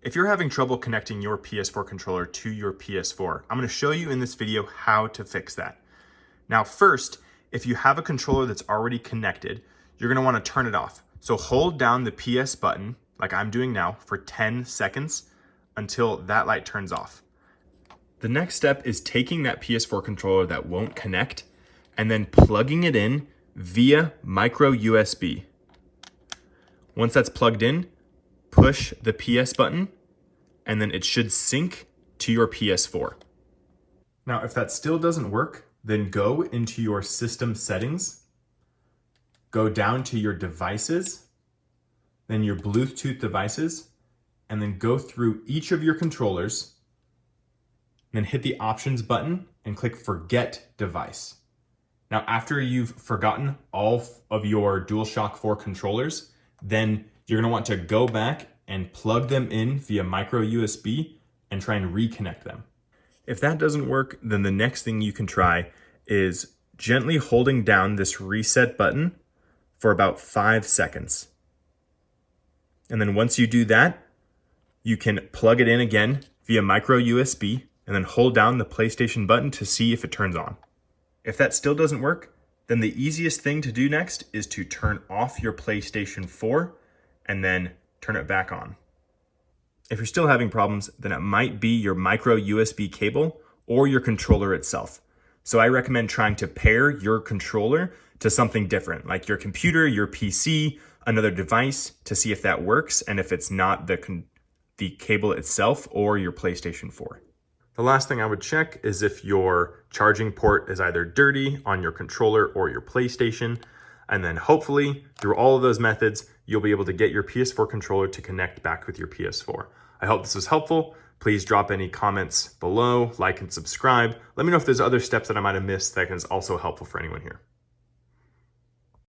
If you're having trouble connecting your PS4 controller to your PS4, I'm going to show you in this video how to fix that. Now first, if you have a controller that's already connected, you're going to want to turn it off. So hold down the PS button, like I'm doing now, for 10 seconds until that light turns off. The next step is taking that PS4 controller that won't connect and then plugging it in via micro USB. Once that's plugged in, push the PS button and then it should sync to your PS4. Now, if that still doesn't work, then go into your system settings, go down to your devices, then your Bluetooth devices, and then go through each of your controllers, then hit the options button and click forget device. Now, after you've forgotten all of your DualShock 4 controllers, then you're gonna want to go back and plug them in via micro USB and try and reconnect them. If that doesn't work, then the next thing you can try is gently holding down this reset button for about 5 seconds. And then once you do that, you can plug it in again via micro USB and then hold down the PlayStation button to see if it turns on. If that still doesn't work, then the easiest thing to do next is to turn off your PlayStation 4 and then turn it back on. If you're still having problems, then it might be your micro USB cable or your controller itself. So I recommend trying to pair your controller to something different, like your computer, your PC, another device, to see if that works and if it's not the cable itself or your PlayStation 4. The last thing I would check is if your charging port is either dirty on your controller or your PlayStation. And then hopefully through all of those methods, you'll be able to get your PS4 controller to connect back with your PS4. I hope this was helpful. Please drop any comments below, like and subscribe. Let me know if there's other steps that I might have missed that is also helpful for anyone here.